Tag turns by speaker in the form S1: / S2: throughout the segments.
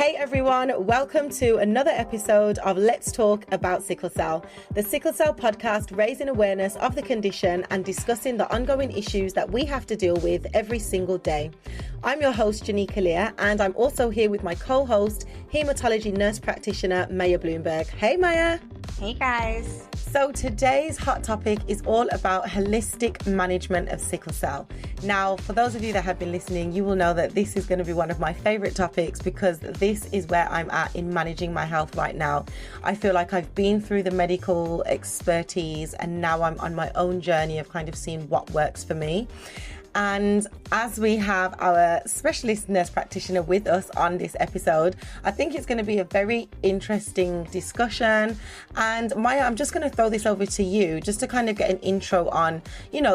S1: Hey everyone, welcome to another episode of Let's Talk About Sickle Cell, the Sickle Cell podcast raising awareness of the condition and discussing the ongoing issues that we have to deal with every single day. I'm your host, Janika Lear, and I'm also here with my co-host, hematology nurse practitioner, Maya Bloomberg. Hey Maya.
S2: Hey guys.
S1: So today's hot topic is all about holistic management of sickle cell. Now, for those of you that have been listening, you will know that this is going to be one of my favorite topics because this is where I'm at in managing my health right now. I feel like I've been through the medical expertise and now I'm on my own journey of kind of seeing what works for me. And as we have our specialist nurse practitioner with us on this episode, I think it's going to be a very interesting discussion. And Maya, I'm just going to throw this over to you just to kind of get an intro on,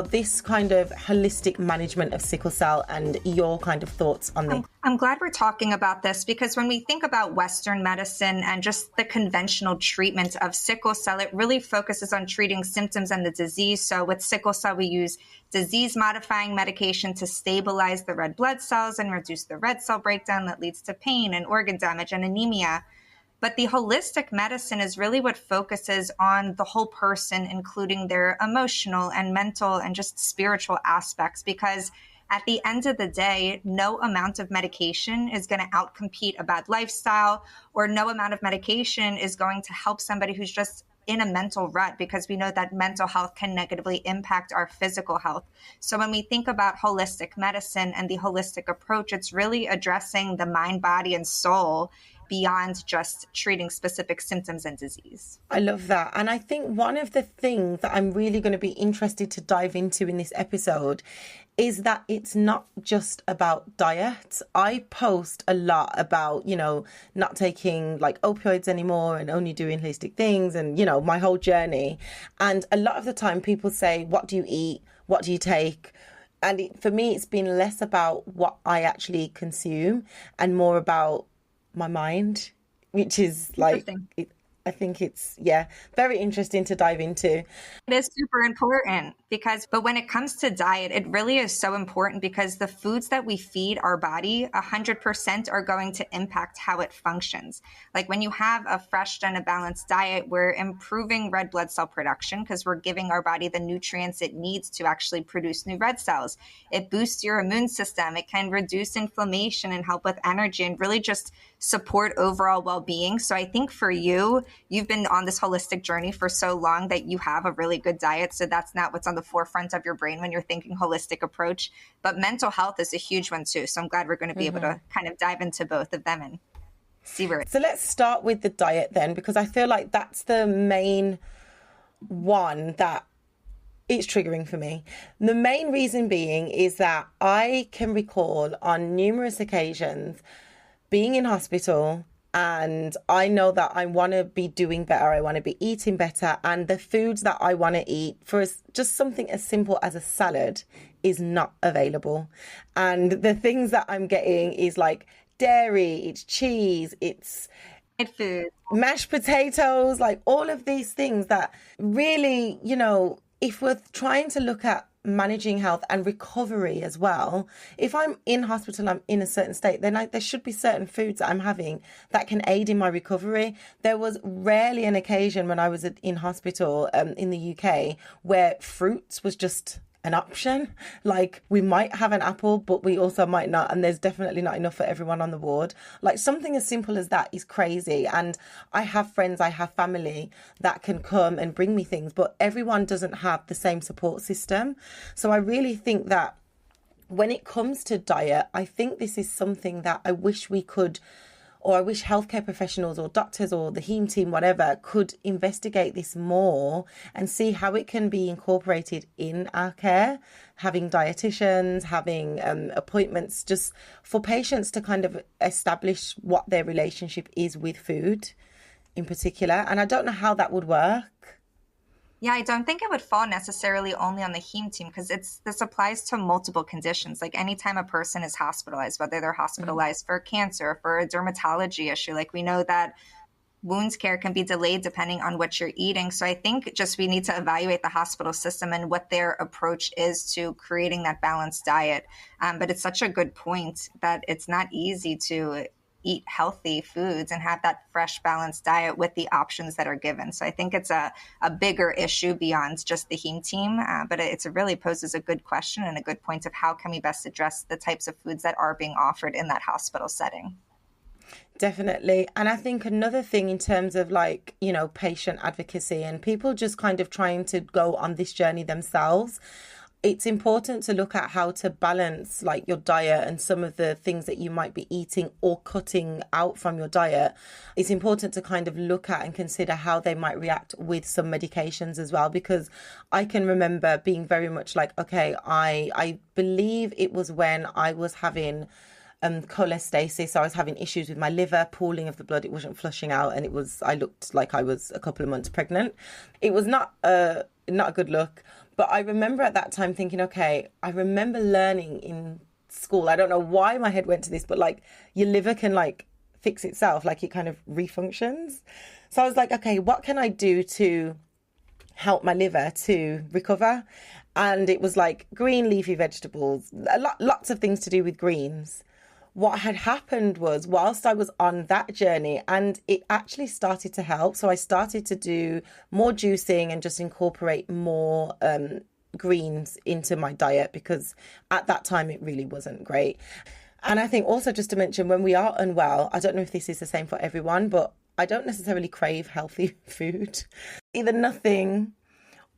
S1: this kind of holistic management of sickle cell and your kind of thoughts on this.
S2: I'm glad we're talking about this because when we think about Western medicine and just the conventional treatment of sickle cell, it really focuses on treating symptoms and the disease. So with sickle cell, we use disease-modifying medication to stabilize the red blood cells and reduce the red cell breakdown that leads to pain and organ damage and anemia. But the holistic medicine is really what focuses on the whole person, including their emotional and mental and just spiritual aspects, because at the end of the day, no amount of medication is going to outcompete a bad lifestyle, or no amount of medication is going to help somebody who's just in a mental rut, because we know that mental health can negatively impact our physical health. So when we think about holistic medicine and the holistic approach, it's really addressing the mind, body, and soul beyond just treating specific symptoms and disease.
S1: I love that. And I think one of the things that I'm really going to be interested to dive into in this episode is that it's not just about diet. I post a lot about, not taking like opioids anymore and only doing holistic things and, my whole journey. And a lot of the time people say, what do you eat? What do you take? And for me, it's been less about what I actually consume and more about my mind, which is like, I think it's, very interesting to dive into.
S2: It is super important but when it comes to diet, it really is so important because the foods that we feed our body, 100% are going to impact how it functions. Like when you have a fresh and a balanced diet, we're improving red blood cell production because we're giving our body the nutrients it needs to actually produce new red cells. It boosts your immune system. It can reduce inflammation and help with energy and really just support overall well-being. So I think for you've been on this holistic journey for so long that you have a really good diet. So that's not what's on the forefront of your brain when you're thinking holistic approach. But mental health is a huge one too. So I'm glad we're going to be able to kind of dive into both of them and see where
S1: So let's start with the diet then, because I feel like that's the main one that it's triggering for me. The main reason being is that I can recall on numerous occasions being in hospital, and I know that I want to be doing better. I want to be eating better. And the foods that I want to eat for just something as simple as a salad is not available. And the things that I'm getting is like dairy, it's cheese, it's
S2: food,
S1: mashed potatoes, like all of these things that really, if we're trying to look at managing health and recovery as well, if I'm in hospital, I'm in a certain state, then there should be certain foods that I'm having that can aid in my recovery. There was rarely an occasion when I was in hospital in the UK where fruits was just an option. Like we might have an apple, but we also might not. And there's definitely not enough for everyone on the ward. Like something as simple as that is crazy. And I have friends, I have family that can come and bring me things, but everyone doesn't have the same support system. So I really think that when it comes to diet, I think this is something that I wish we could, or I wish healthcare professionals or doctors or the heme team, whatever, could investigate this more and see how it can be incorporated in our care, having dietitians, having appointments just for patients to kind of establish what their relationship is with food in particular. And I don't know how that would work.
S2: Yeah, I don't think it would fall necessarily only on the heme team because this applies to multiple conditions. Like anytime a person is hospitalized, whether they're hospitalized for cancer, for a dermatology issue, like we know that wounds care can be delayed depending on what you're eating. So I think just we need to evaluate the hospital system and what their approach is to creating that balanced diet. But it's such a good point that it's not easy to eat healthy foods and have that fresh, balanced diet with the options that are given. So I think it's a bigger issue beyond just the heme team, but it really poses a good question and a good point of how can we best address the types of foods that are being offered in that hospital setting.
S1: Definitely. And I think another thing in terms of like, you know, patient advocacy and people just kind of trying to go on this journey themselves, it's important to look at how to balance like your diet and some of the things that you might be eating or cutting out from your diet. It's important to kind of look at and consider how they might react with some medications as well, because I can remember being very much like, okay, I believe it was when I was having cholestasis. So I was having issues with my liver, pooling of the blood. It wasn't flushing out, and I looked like I was a couple of months pregnant. It was not a good look. But I remember at that time thinking, okay, I remember learning in school, I don't know why my head went to this, but like your liver can like fix itself, like it kind of refunctions. So I was like, okay, what can I do to help my liver to recover? And it was like green leafy vegetables, lots of things to do with greens. What had happened was, whilst I was on that journey, and it actually started to help. So I started to do more juicing and just incorporate more greens into my diet, because at that time it really wasn't great. And I think also just to mention, when we are unwell, I don't know if this is the same for everyone, but I don't necessarily crave healthy food. Either nothing,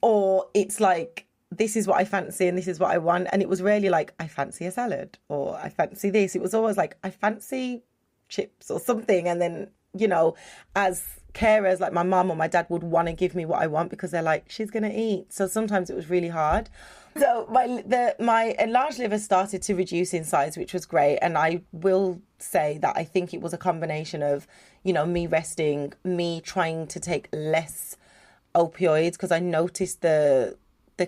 S1: or it's like, this is what I fancy and this is what I want. And it was rarely like, I fancy a salad or I fancy this. It was always like, I fancy chips or something. And then, you know, as carers, like my mum or my dad would want to give me what I want because they're like, she's going to eat. So sometimes it was really hard. So my enlarged liver started to reduce in size, which was great. And I will say that I think it was a combination of, you know, me resting, me trying to take less opioids, because I noticed the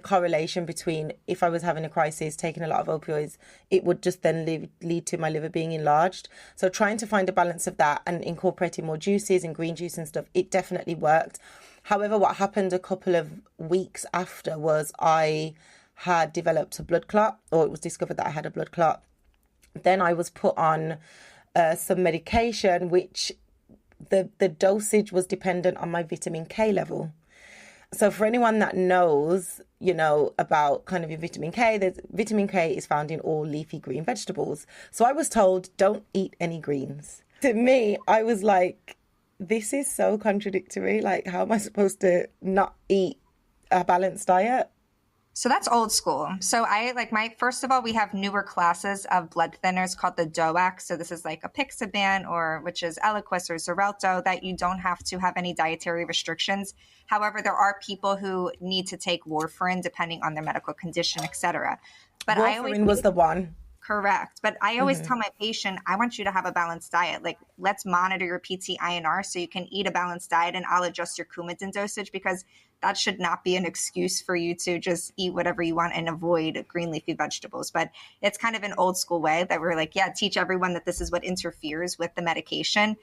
S1: correlation between, if I was having a crisis, taking a lot of opioids, it would just then lead to my liver being enlarged. So trying to find a balance of that and incorporating more juices and green juice and stuff, it definitely worked. However, what happened a couple of weeks after was I had developed a blood clot, or it was discovered that I had a blood clot. Then I was put on some medication, which the dosage was dependent on my vitamin K level. So for anyone that knows, you know, about kind of your vitamin K, vitamin K is found in all leafy green vegetables. So I was told, don't eat any greens. To me, I was like, this is so contradictory. Like, how am I supposed to not eat a balanced diet?
S2: So that's old school. So first of all, we have newer classes of blood thinners called the DOAC. So this is like apixaban, which is Eliquis or Xarelto, that you don't have to have any dietary restrictions. However, there are people who need to take warfarin depending on their medical condition, etc. But
S1: warfarin was the one.
S2: Correct. But I always tell my patient, I want you to have a balanced diet. Like, let's monitor your PT-INR so you can eat a balanced diet, and I'll adjust your Coumadin dosage, because that should not be an excuse for you to just eat whatever you want and avoid green leafy vegetables. But it's kind of an old school way that we're like, yeah, teach everyone that this is what interferes with the medication.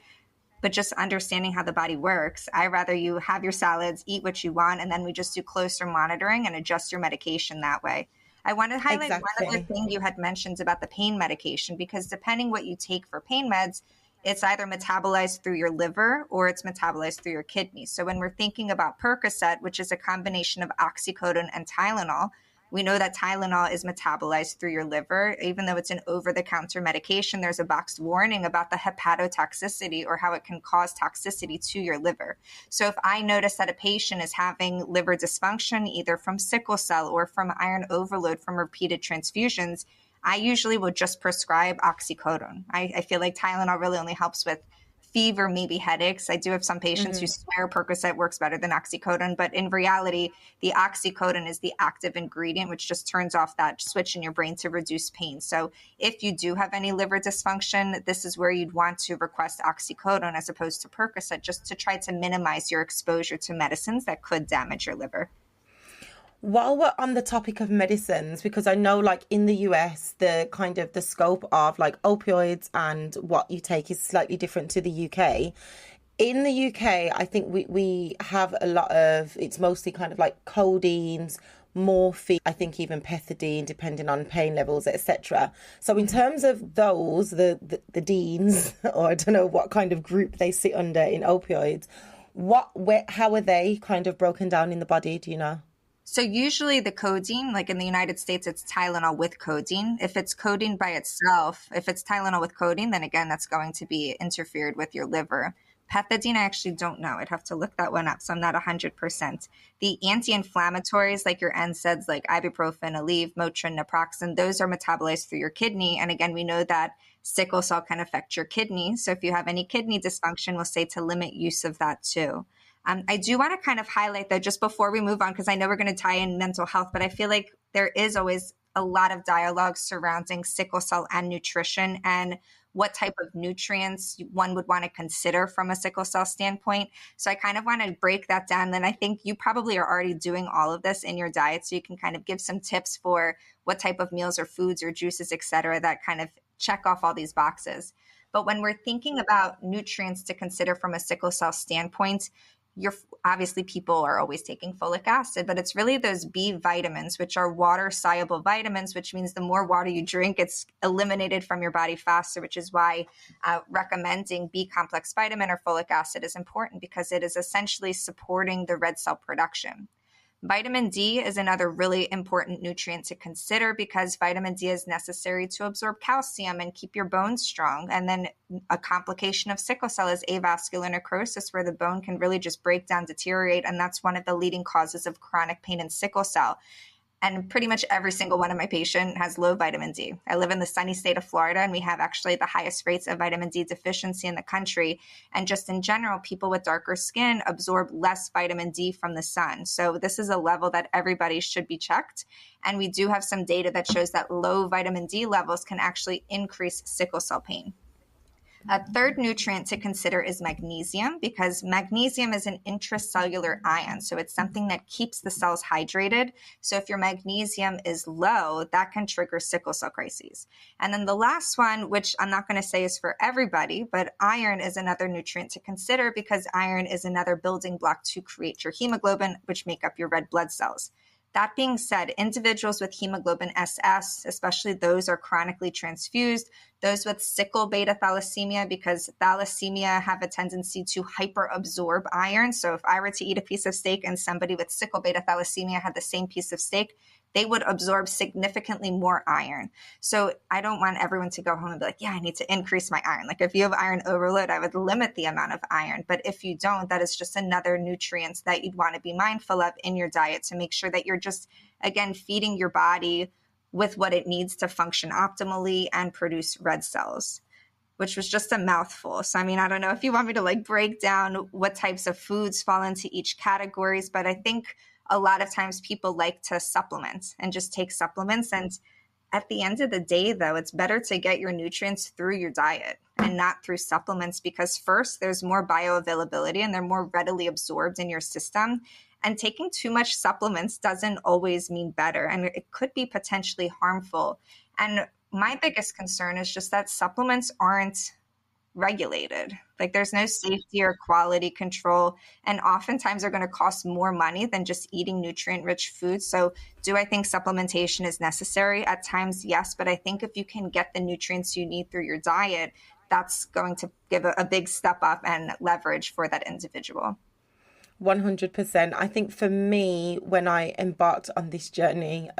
S2: But just understanding how the body works, I rather you have your salads, eat what you want, and then we just do closer monitoring and adjust your medication that way. I want to highlight one other thing you had mentioned about the pain medication, because depending what you take for pain meds, it's either metabolized through your liver or it's metabolized through your kidneys. So when we're thinking about Percocet, which is a combination of oxycodone and Tylenol, we know that Tylenol is metabolized through your liver. Even though it's an over-the-counter medication, there's a boxed warning about the hepatotoxicity, or how it can cause toxicity to your liver. So if I notice that a patient is having liver dysfunction, either from sickle cell or from iron overload from repeated transfusions, I usually will just prescribe oxycodone. I feel like Tylenol really only helps with fever, maybe headaches. I do have some patients who swear Percocet works better than oxycodone, but in reality, the oxycodone is the active ingredient, which just turns off that switch in your brain to reduce pain. So if you do have any liver dysfunction, this is where you'd want to request oxycodone as opposed to Percocet, just to try to minimize your exposure to medicines that could damage your liver.
S1: While we're on the topic of medicines, because I know like in the US, the kind of the scope of like opioids and what you take is slightly different to the UK. In the UK, I think we have a lot of, it's mostly kind of like codeines, morphine, I think even pethidine, depending on pain levels, etc. So in terms of those, the deans, or I don't know what kind of group they sit under in opioids, how are they kind of broken down in the body? Do you know?
S2: So usually the codeine, like in the United States, it's Tylenol with codeine. If it's codeine by itself, if it's Tylenol with codeine, then again, that's going to be interfered with your liver. Pethidine, I actually don't know. I'd have to look that one up. So I'm not 100%. The anti-inflammatories, like your NSAIDs, like ibuprofen, Aleve, Motrin, naproxen, those are metabolized through your kidney. And again, we know that sickle cell can affect your kidney. So if you have any kidney dysfunction, we'll say to limit use of that too. I do want to kind of highlight though, just before we move on, because I know we're going to tie in mental health, but I feel like there is always a lot of dialogue surrounding sickle cell and nutrition and what type of nutrients one would want to consider from a sickle cell standpoint. So I kind of want to break that down. And I think you probably are already doing all of this in your diet. So you can kind of give some tips for what type of meals or foods or juices, et cetera, that kind of check off all these boxes. But when we're thinking about nutrients to consider from a sickle cell standpoint, obviously people are always taking folic acid, but it's really those B vitamins, which are water soluble vitamins, which means the more water you drink, it's eliminated from your body faster, which is why recommending B complex vitamin or folic acid is important, because it is essentially supporting the red cell production. Vitamin D is another really important nutrient to consider, because vitamin D is necessary to absorb calcium and keep your bones strong. And then a complication of sickle cell is avascular necrosis, where the bone can really just break down, deteriorate. And that's one of the leading causes of chronic pain in sickle cell. And pretty much every single one of my patients has low vitamin D. I live in the sunny state of Florida, and we have actually the highest rates of vitamin D deficiency in the country. And just in general, people with darker skin absorb less vitamin D from the sun. So this is a level that everybody should be checked. And we do have some data that shows that low vitamin D levels can actually increase sickle cell pain. A third nutrient to consider is magnesium, because magnesium is an intracellular ion. So it's something that keeps the cells hydrated. So if your magnesium is low, that can trigger sickle cell crises. And then the last one, which I'm not going to say is for everybody, but iron is another nutrient to consider, because iron is another building block to create your hemoglobin, which make up your red blood cells. That being said, individuals with hemoglobin SS, especially those are chronically transfused, those with sickle beta thalassemia, because thalassemia have a tendency to hyperabsorb iron. So if I were to eat a piece of steak and somebody with sickle beta thalassemia had the same piece of steak, they would absorb significantly more iron. So I don't want everyone to go home and be like, yeah, I need to increase my iron. Like if you have iron overload, I would limit the amount of iron. But if you don't, that is just another nutrient that you'd want to be mindful of in your diet to make sure that you're just, again, feeding your body with what it needs to function optimally and produce red cells, which was just a mouthful. So, I mean, I don't know if you want me to like break down what types of foods fall into each categories, but I think a lot of times people like to supplement and just take supplements. And at the end of the day, though, it's better to get your nutrients through your diet and not through supplements, because first, there's more bioavailability and they're more readily absorbed in your system. And taking too much supplements doesn't always mean better, and it could be potentially harmful. And my biggest concern is just that supplements aren't regulated. Like there's no safety or quality control, and oftentimes are going to cost more money than just eating nutrient-rich foods. So do I think supplementation is necessary? At times, yes, but I think if you can get the nutrients you need through your diet, that's going to give a big step up and leverage for that individual.
S1: 100%. I think for me, when I embarked on this journey,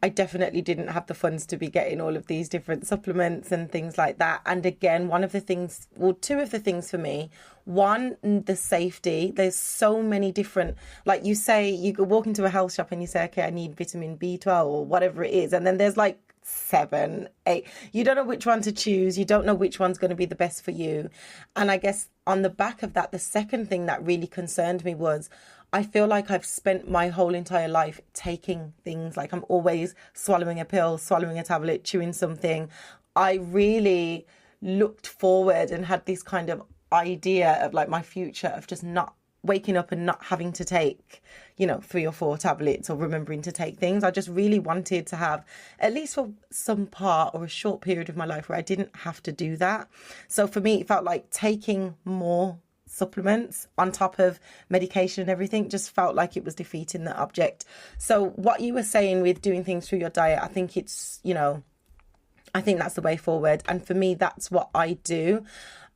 S1: I definitely didn't have the funds to be getting all of these different supplements and things like that. And again, two of the things for me, one, the safety. There's so many different, like you say, you could walk into a health shop and you say, okay, I need vitamin B12 or whatever it is. And then there's like 7, 8. You don't know which one to choose. You don't know which one's going to be the best for you. And I guess on the back of that, the second thing that really concerned me was I feel like I've spent my whole entire life taking things, like I'm always swallowing a pill, swallowing a tablet, chewing something. I really looked forward and had this kind of idea of like my future of just not waking up and not having to take, 3 or 4 tablets or remembering to take things. I just really wanted to have, at least for some part or a short period of my life, where I didn't have to do that. So for me, it felt like taking more supplements on top of medication and everything just felt like it was defeating the object. So what you were saying with doing things through your diet, I think it's, I think that's the way forward. And for me, that's what I do.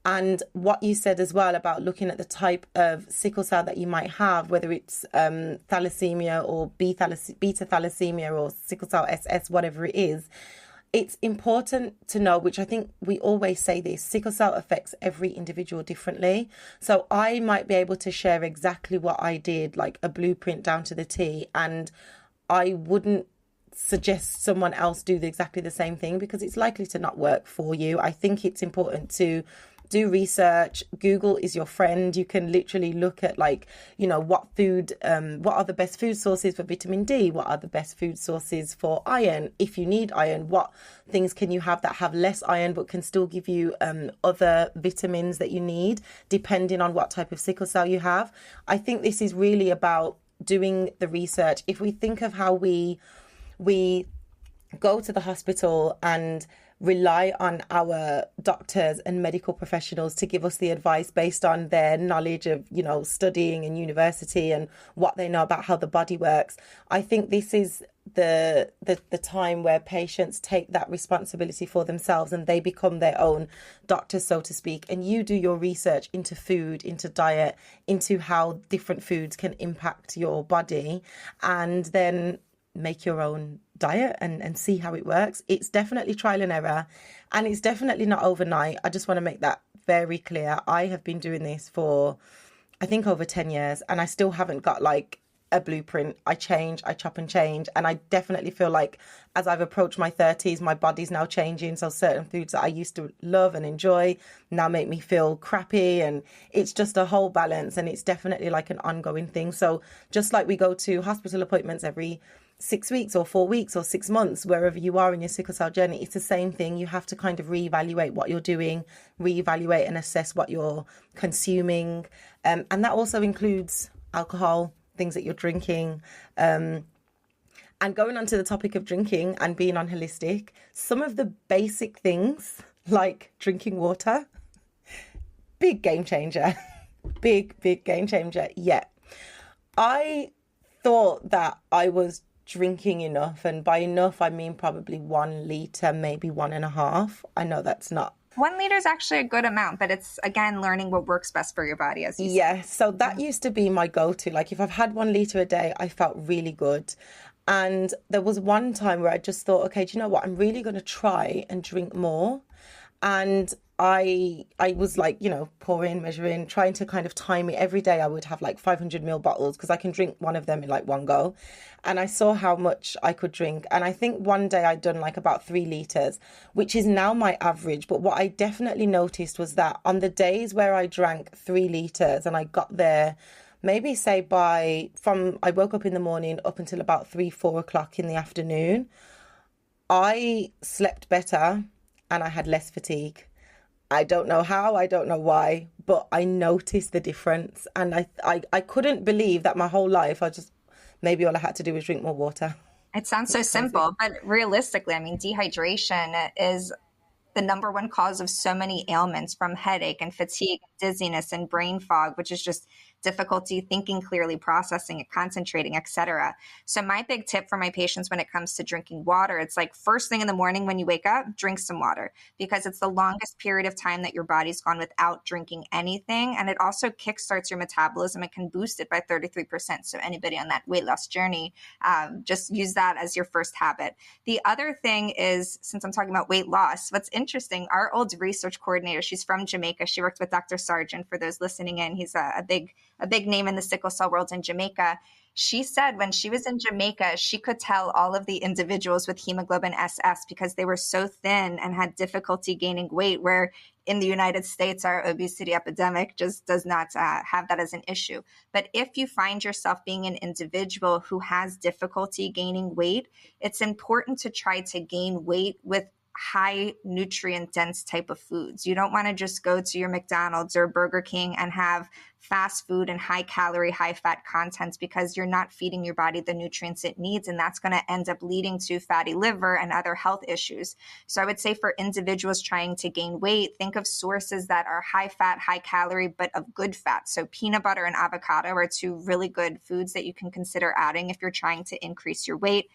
S1: And what you said as well about looking at the type of sickle cell that you might have, whether it's thalassemia or beta thalassemia or sickle cell SS, whatever it is, it's important to know, which I think we always say this, sickle cell affects every individual differently. So I might be able to share exactly what I did, like a blueprint down to the T, and I wouldn't suggest someone else do exactly the same thing because it's likely to not work for you. I think it's important to do research. Google is your friend. You can literally look at what are the best food sources for vitamin D? What are the best food sources for iron? If you need iron, what things can you have that have less iron but can still give you other vitamins that you need depending on what type of sickle cell you have? I think this is really about doing the research. If we think of how we go to the hospital and rely on our doctors and medical professionals to give us the advice based on their knowledge of, studying in university and what they know about how the body works. I think this is the time where patients take that responsibility for themselves and they become their own doctors, so to speak. And you do your research into food, into diet, into how different foods can impact your body, and then make your own diet and see how it works. It's definitely trial and error, and it's definitely not overnight. I just want to make that very clear. I have been doing this for, I think, over 10 years, and I still haven't got like a blueprint. I change, I chop and change, and I definitely feel like as I've approached my 30s, my body's now changing. So certain foods that I used to love and enjoy now make me feel crappy, and it's just a whole balance, and it's definitely like an ongoing thing. So just like we go to hospital appointments every 6 weeks or 4 weeks or 6 months, wherever you are in your sickle cell journey, it's the same thing. You have to kind of reevaluate what you're doing, reevaluate and assess what you're consuming. And that also includes alcohol, things that you're drinking. And going on to the topic of drinking and being on holistic, some of the basic things like drinking water, big game changer, big game changer. Yeah. I thought that I was drinking enough, and by enough I mean probably 1 liter, maybe 1.5. I know that's not
S2: 1 liter is actually a good amount, but it's again learning what works best for your body, as you said.
S1: So that used to be my go-to. Like if I've had 1 liter a day, I felt really good. And there was one time where I just thought, okay, do you know what, I'm really going to try and drink more. And I was like, pouring, measuring, trying to kind of time it. Every day I would have like 500ml bottles because I can drink one of them in like one go. And I saw how much I could drink. And I think one day I'd done like about 3 liters, which is now my average. But what I definitely noticed was that on the days where I drank 3 liters and I got there, maybe say I woke up in the morning up until about 3-4 o'clock in the afternoon, I slept better and I had less fatigue. I don't know how, I don't know why, but I noticed the difference. And I couldn't believe that my whole life, maybe all I had to do was drink more water.
S2: It sounds so simple, but realistically, I mean, dehydration is the number one cause of so many ailments, from headache and fatigue, dizziness and brain fog, which is just difficulty thinking clearly, processing it, concentrating, etc. So my big tip for my patients when it comes to drinking water, it's like first thing in the morning when you wake up, drink some water, because it's the longest period of time that your body's gone without drinking anything. And it also kickstarts your metabolism. It can boost it by 33%. So anybody on that weight loss journey, just use that as your first habit. The other thing is, since I'm talking about weight loss, what's interesting, our old research coordinator, she's from Jamaica. She worked with Dr. Sargent, for those listening in. He's a big name in the sickle cell world in Jamaica. She said when she was in Jamaica, she could tell all of the individuals with hemoglobin SS because they were so thin and had difficulty gaining weight, where in the United States, our obesity epidemic just does not have that as an issue. But if you find yourself being an individual who has difficulty gaining weight, it's important to try to gain weight with high nutrient dense type of foods. You don't want to just go to your McDonald's or Burger King and have fast food and high calorie, high fat contents, because you're not feeding your body the nutrients it needs. And that's going to end up leading to fatty liver and other health issues. So I would say for individuals trying to gain weight, think of sources that are high fat, high calorie, but of good fat. So peanut butter and avocado are two really good foods that you can consider adding if you're trying to increase your weight.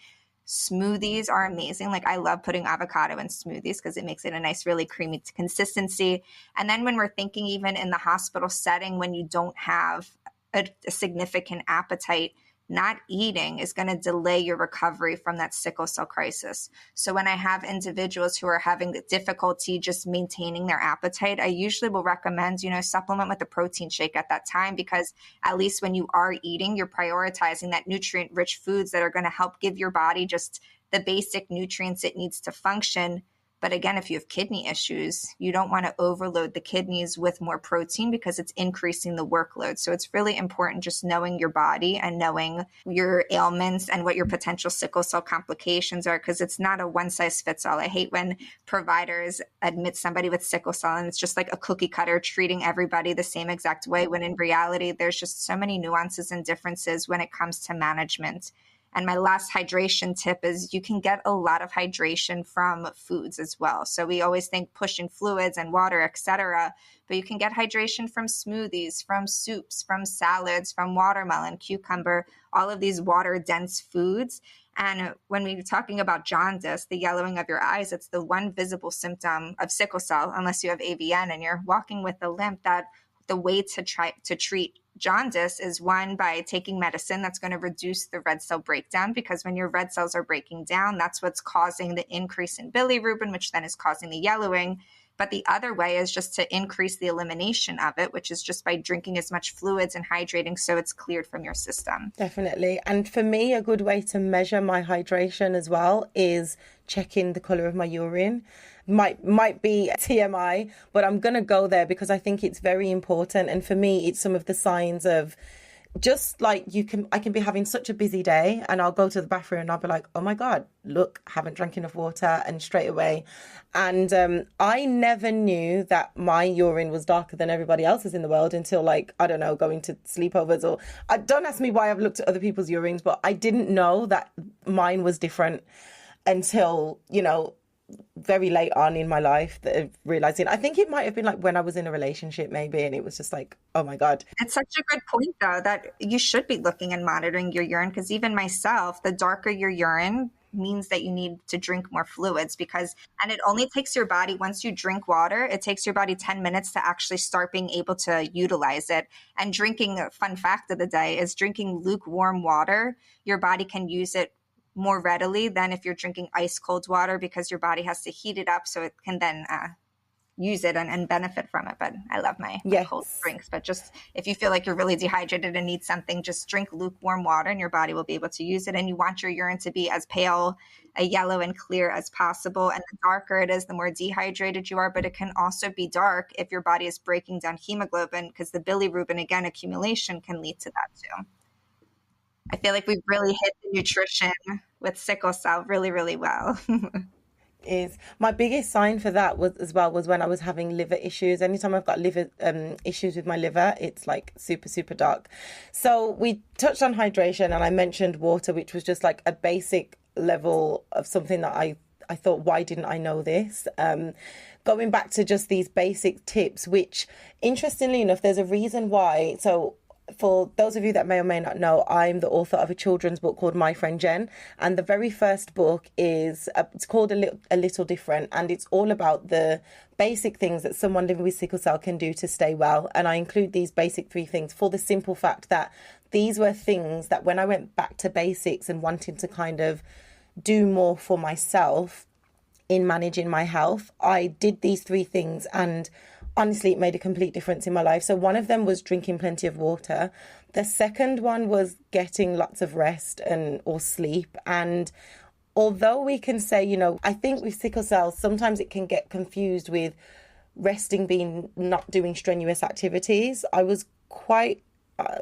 S2: Smoothies are amazing. Like I love putting avocado in smoothies because it makes it a nice, really creamy consistency. And then when we're thinking even in the hospital setting, when you don't have a significant appetite, not eating is going to delay your recovery from that sickle cell crisis. So when I have individuals who are having difficulty just maintaining their appetite, I usually will recommend, supplement with a protein shake at that time, because at least when you are eating, you're prioritizing that nutrient rich foods that are going to help give your body just the basic nutrients it needs to function. But again, if you have kidney issues, you don't want to overload the kidneys with more protein because it's increasing the workload. So it's really important just knowing your body and knowing your ailments and what your potential sickle cell complications are, because it's not a one size fits all. I hate when providers admit somebody with sickle cell and it's just like a cookie cutter treating everybody the same exact way, when in reality, there's just so many nuances and differences when it comes to management. And my last hydration tip is you can get a lot of hydration from foods as well. So we always think pushing fluids and water, etc., but you can get hydration from smoothies, from soups, from salads, from watermelon, cucumber, all of these water-dense foods. And when we're talking about jaundice, the yellowing of your eyes, it's the one visible symptom of sickle cell, unless you have AVN and you're walking with a limp, that the way to try to treat jaundice is one, by taking medicine that's going to reduce the red cell breakdown, because when your red cells are breaking down, that's what's causing the increase in bilirubin, which then is causing the yellowing. But the other way is just to increase the elimination of it, which is just by drinking as much fluids and hydrating so it's cleared from your system.
S1: Definitely. And for me, a good way to measure my hydration as well is checking the colour of my urine. Might be TMI, but I'm going to go there because I think it's very important. And for me, it's some of the signs of just like I can be having such a busy day and I'll go to the bathroom and I'll be like, oh my God, look, haven't drank enough water, and straight away. And I never knew that my urine was darker than everybody else's in the world until, like, I don't know, going to sleepovers, or don't ask me why I've looked at other people's urines, but I didn't know that mine was different until, very late on in my life, that realizing, I think it might have been like when I was in a relationship maybe, and it was just like, oh my God.
S2: It's such a good point though, that you should be looking and monitoring your urine, because even myself, the darker your urine means that you need to drink more fluids, and it only takes your body, once you drink water, it takes your body 10 minutes to actually start being able to utilize it. And drinking, fun fact of the day, is drinking lukewarm water, your body can use it more readily than if you're drinking ice cold water, because your body has to heat it up so it can then use it and benefit from it. But I love my cold drinks. But just if you feel like you're really dehydrated and need something, just drink lukewarm water and your body will be able to use it. And you want your urine to be as pale, yellow and clear as possible. And the darker it is, the more dehydrated you are. But it can also be dark if your body is breaking down hemoglobin, because the bilirubin, again, accumulation can lead to that too. I feel like we've really hit the nutrition with sickle cell really, really well.
S1: Is my biggest sign for that was when I was having liver issues. Anytime I've got liver issues with my liver, it's like super, super dark. So we touched on hydration, and I mentioned water, which was just like a basic level of something that I thought, why didn't I know this? Going back to just these basic tips, which interestingly enough, there's a reason why. So for those of you that may or may not know, I'm the author of a children's book called My Friend Jen. And the very first book is, it's called A Little Different. And it's all about the basic things that someone living with sickle cell can do to stay well. And I include these basic 3 things for the simple fact that these were things that when I went back to basics and wanting to kind of do more for myself in managing my health, I did these 3 things, and honestly, it made a complete difference in my life. So one of them was drinking plenty of water. The second one was getting lots of rest or sleep. And although we can say, I think with sickle cell, sometimes it can get confused with resting being not doing strenuous activities. I was quite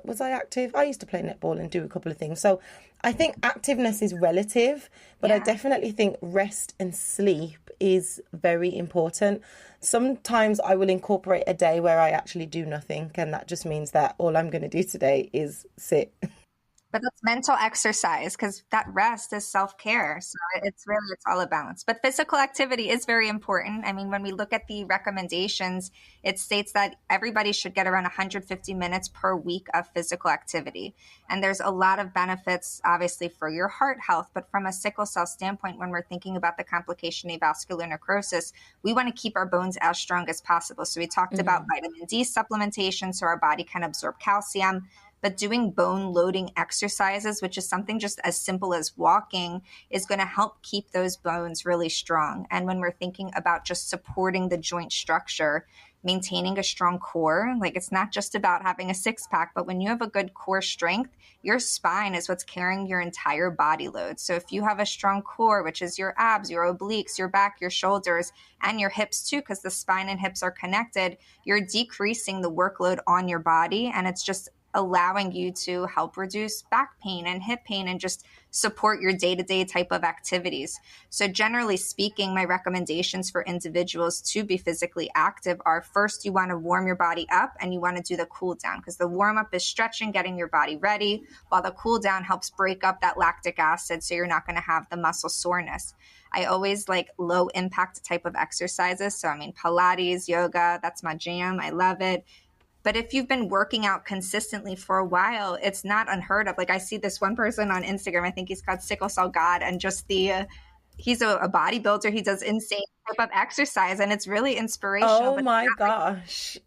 S1: was I active? I used to play netball and do a couple of things. So I think activeness is relative, but I definitely think rest and sleep is very important. Sometimes I will incorporate a day where I actually do nothing, and that just means that all I'm going to do today is sit.
S2: But that's mental exercise because that rest is self-care. So it's all a balance. But physical activity is very important. I mean, when we look at the recommendations, it states that everybody should get around 150 minutes per week of physical activity. And there's a lot of benefits, obviously, for your heart health. But from a sickle cell standpoint, when we're thinking about the complication of avascular necrosis, we want to keep our bones as strong as possible. So we talked about vitamin D supplementation so our body can absorb calcium. But doing bone loading exercises, which is something just as simple as walking, is going to help keep those bones really strong. And when we're thinking about just supporting the joint structure, maintaining a strong core, like it's not just about having a six pack, but when you have a good core strength, your spine is what's carrying your entire body load. So if you have a strong core, which is your abs, your obliques, your back, your shoulders, and your hips too, because the spine and hips are connected, you're decreasing the workload on your body. And it's just allowing you to help reduce back pain and hip pain and just support your day-to-day type of activities. So generally speaking, my recommendations for individuals to be physically active are first, you want to warm your body up and you want to do the cool down because the warm up is stretching, getting your body ready, while the cool down helps break up that lactic acid so you're not going to have the muscle soreness. I always like low impact type of exercises. So I mean, Pilates, yoga, that's my jam. I love it. But if you've been working out consistently for a while, it's not unheard of. Like I see this one person on Instagram, I think he's called Sickle Cell God, and just he's a bodybuilder. He does insane type of exercise, and it's really inspirational.
S1: Oh my gosh.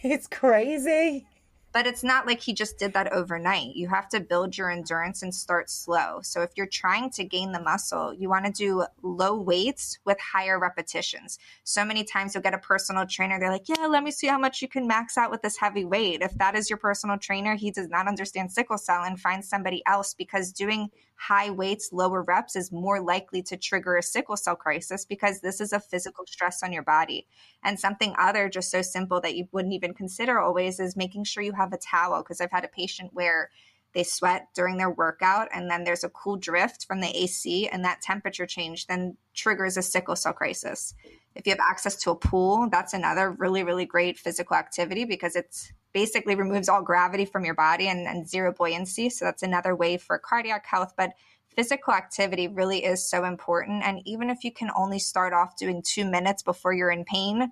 S1: It's crazy.
S2: But it's not like he just did that overnight. You have to build your endurance and start slow. So if you're trying to gain the muscle, you want to do low weights with higher repetitions. So many times you'll get a personal trainer. They're like, yeah, let me see how much you can max out with this heavy weight. If that is your personal trainer, he does not understand sickle cell, and find somebody else, because doing high weights, lower reps is more likely to trigger a sickle cell crisis because this is a physical stress on your body. And something other just so simple that you wouldn't even consider always is making sure you have a towel, because I've had a patient where they sweat during their workout and then there's a cool drift from the AC, and that temperature change then triggers a sickle cell crisis. If you have access to a pool, that's another really, really great physical activity because it's basically removes all gravity from your body and zero buoyancy. So that's another way for cardiac health. But physical activity really is so important. And even if you can only start off doing 2 minutes before you're in pain,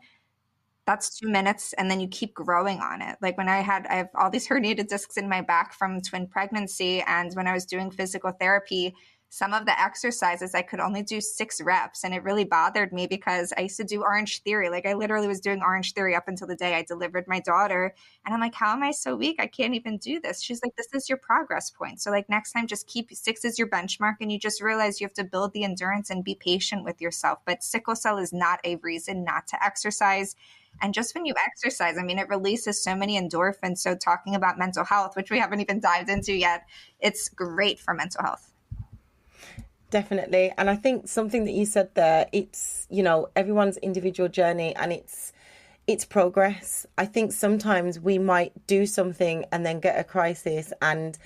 S2: that's 2 minutes, and then you keep growing on it. Like when I have all these herniated discs in my back from twin pregnancy, and when I was doing physical therapy, some of the exercises I could only do 6 reps, and it really bothered me because I used to do Orange Theory. Like I literally was doing Orange Theory up until the day I delivered my daughter, and I'm like, how am I so weak? I can't even do this. She's like, this is your progress point. So like next time, just keep 6 as your benchmark, and you just realize you have to build the endurance and be patient with yourself. But sickle cell is not a reason not to exercise. And just when you exercise, I mean, it releases so many endorphins. So talking about mental health, which we haven't even dived into yet, it's great for mental health.
S1: Definitely. And I think something that you said there, it's, everyone's individual journey, and it's progress. I think sometimes we might do something and then get a crisis, and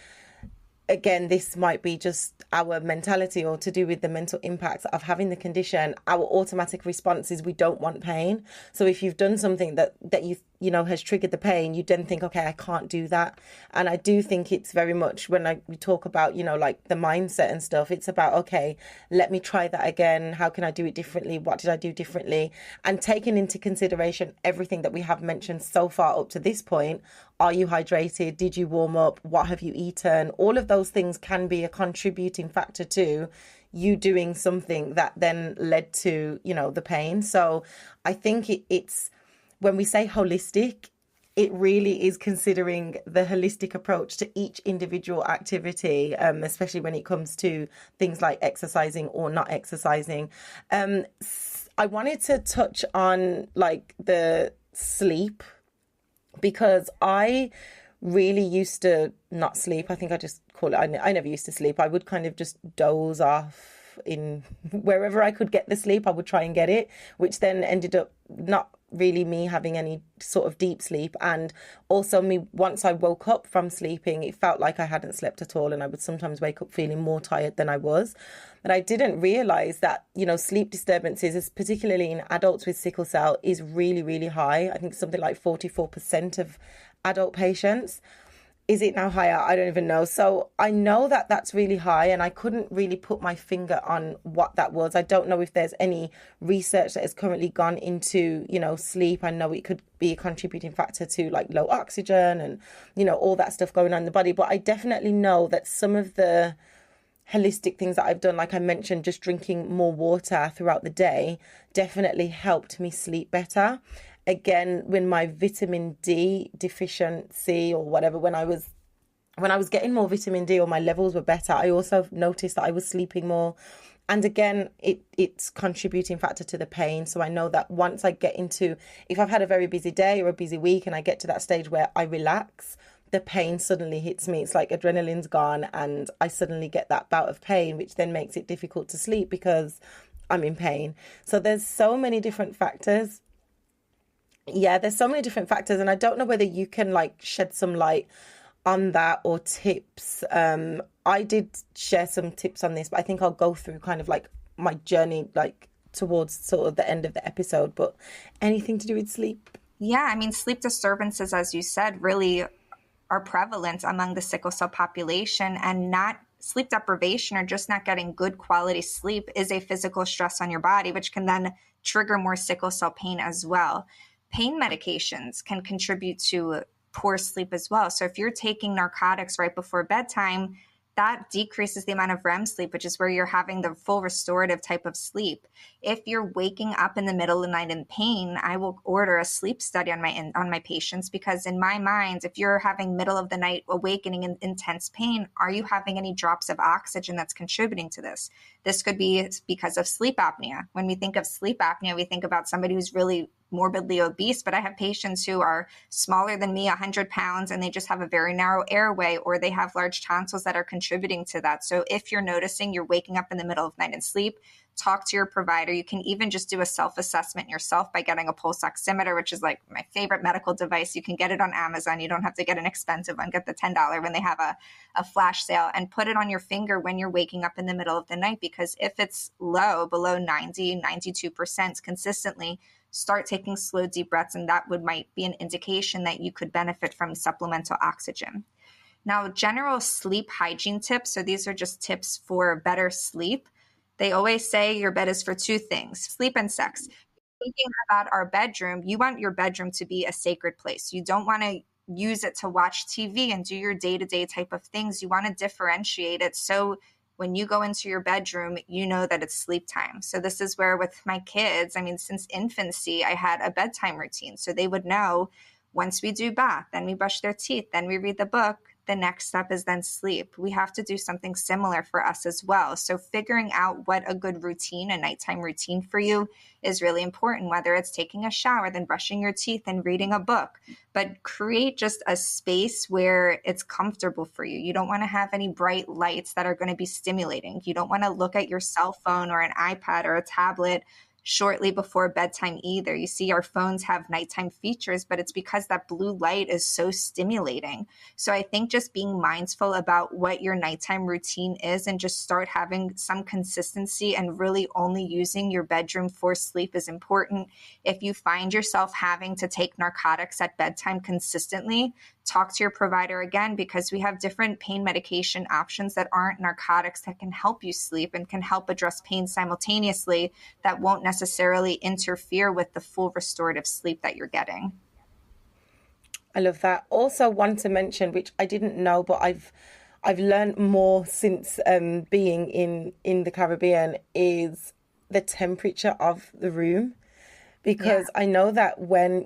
S1: again, this might be just our mentality or to do with the mental impact of having the condition. Our automatic response is we don't want pain. So if you've done something that has triggered the pain, you then think, okay, I can't do that. And I do think it's very much when we talk about, like the mindset and stuff, it's about, okay, let me try that again. How can I do it differently? What did I do differently? And taking into consideration everything that we have mentioned so far up to this point. Are you hydrated? Did you warm up? What have you eaten? All of those things can be a contributing factor to you doing something that then led to, the pain. So I think it's when we say holistic, it really is considering the holistic approach to each individual activity, especially when it comes to things like exercising or not exercising. I wanted to touch on like the sleep, because I really used to not sleep. I think I just call it, I never used to sleep. I would kind of just doze off in wherever I could get the sleep. I would try and get it, which then ended up not really me having any sort of deep sleep. And also me, once I woke up from sleeping, it felt like I hadn't slept at all. And I would sometimes wake up feeling more tired than I was. But I didn't realize that, sleep disturbances, particularly in adults with sickle cell, is really, really high. I think something like 44% of adult patients. Is it now higher? I don't even know. So I know that that's really high, and I couldn't really put my finger on what that was. I don't know if there's any research that has currently gone into, sleep. I know it could be a contributing factor to like low oxygen and, all that stuff going on in the body. But I definitely know that some of the holistic things that I've done, like I mentioned, just drinking more water throughout the day, definitely helped me sleep better. Again, when my vitamin D deficiency or whatever, when I was getting more vitamin D or my levels were better, I also noticed that I was sleeping more. And again, it's contributing factor to the pain. So I know that once I get into, if I've had a very busy day or a busy week and I get to that stage where I relax, the pain suddenly hits me. It's like adrenaline's gone and I suddenly get that bout of pain, which then makes it difficult to sleep because I'm in pain. So there's so many different factors. Yeah, there's so many different factors, and I don't know whether you can like shed some light on that or tips. I did share some tips on this, but I think I'll go through kind of like my journey like towards sort of the end of the episode. But anything to do with sleep?
S2: Yeah, I mean, sleep disturbances, as you said, really are prevalent among the sickle cell population, and not sleep deprivation or just not getting good quality sleep is a physical stress on your body, which can then trigger more sickle cell pain as well. Pain medications can contribute to poor sleep as well. So if you're taking narcotics right before bedtime, that decreases the amount of REM sleep, which is where you're having the full restorative type of sleep. If you're waking up in the middle of the night in pain, I will order a sleep study on my patients, because in my mind, if you're having middle of the night awakening in intense pain, are you having any drops of oxygen that's contributing to this? This could be because of sleep apnea. When we think of sleep apnea, we think about somebody who's really morbidly obese, but I have patients who are smaller than me, 100 pounds, and they just have a very narrow airway, or they have large tonsils that are contributing to that. So if you're noticing you're waking up in the middle of the night in sleep, talk to your provider. You can even just do a self-assessment yourself by getting a pulse oximeter, which is like my favorite medical device. You can get it on Amazon. You don't have to get an expensive one. Get the $10 when they have a flash sale, and put it on your finger when you're waking up in the middle of the night, because if it's low, below 90, 92% consistently, start taking slow, deep breaths, and that might be an indication that you could benefit from supplemental oxygen. Now, general sleep hygiene tips. So these are just tips for better sleep. They always say your bed is for two things: sleep and sex. Thinking about our bedroom, you want your bedroom to be a sacred place. You don't want to use it to watch TV and do your day-to-day type of things. You want to differentiate it so when you go into your bedroom, you know that it's sleep time. So this is where with my kids, I mean, since infancy, I had a bedtime routine. So they would know once we do bath, then we brush their teeth, then we read the book, the next step is then sleep. We have to do something similar for us as well. So figuring out what a good routine, a nighttime routine for you is really important, whether it's taking a shower, then brushing your teeth and reading a book. But create just a space where it's comfortable for you. You don't want to have any bright lights that are going to be stimulating. You don't want to look at your cell phone or an iPad or a tablet shortly before bedtime either. You see, our phones have nighttime features, but it's because that blue light is so stimulating. So I think just being mindful about what your nighttime routine is, and just start having some consistency and really only using your bedroom for sleep is important. If you find yourself having to take narcotics at bedtime consistently, talk to your provider again, because we have different pain medication options that aren't narcotics that can help you sleep and can help address pain simultaneously, that won't necessarily interfere with the full restorative sleep that you're getting.
S1: I love that. Also want to mention, which I didn't know, but I've learned more since being in the Caribbean, is the temperature of the room. Because I know that when,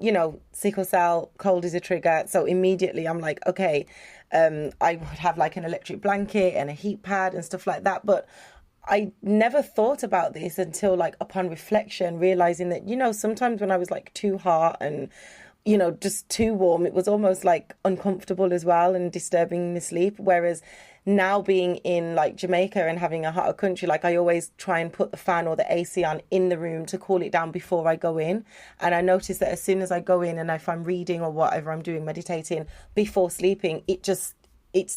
S1: sickle cell, cold is a trigger. So immediately I'm like, okay, I would have like an electric blanket and a heat pad and stuff like that. But I never thought about this until like upon reflection, realizing that, sometimes when I was like too hot and, just too warm, it was almost like uncomfortable as well and disturbing the sleep. Whereas now being in like Jamaica and having a hotter country, like I always try and put the fan or the AC on in the room to cool it down before I go in. And I notice that as soon as I go in, and if I'm reading or whatever I'm doing, meditating before sleeping, it's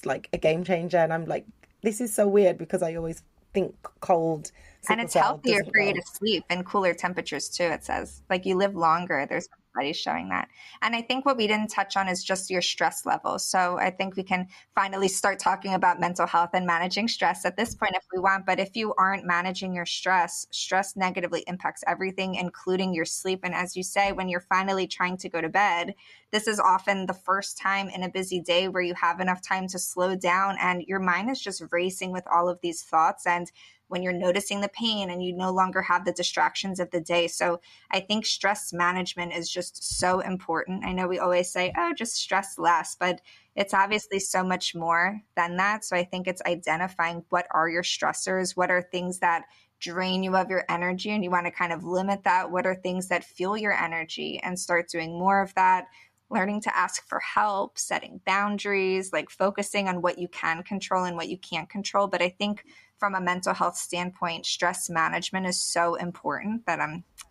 S1: like a game changer. And I'm like, this is so weird because I always think cold.
S2: And it's healthier for you to sleep in cooler temperatures too, it says. Like you live longer. There's studies showing that. And I think what we didn't touch on is just your stress levels. So I think we can finally start talking about mental health and managing stress at this point if we want. But if you aren't managing your stress, stress negatively impacts everything, including your sleep. And as you say, when you're finally trying to go to bed, this is often the first time in a busy day where you have enough time to slow down and your mind is just racing with all of these thoughts. And when you're noticing the pain and you no longer have the distractions of the day. So I think stress management is just so important. I know we always say, oh, just stress less, but it's obviously so much more than that. So I think it's identifying what are your stressors, what are things that drain you of your energy and you want to kind of limit that, what are things that fuel your energy and start doing more of that. Learning to ask for help, setting boundaries, like focusing on what you can control and what you can't control. But I think from a mental health standpoint, stress management is so important that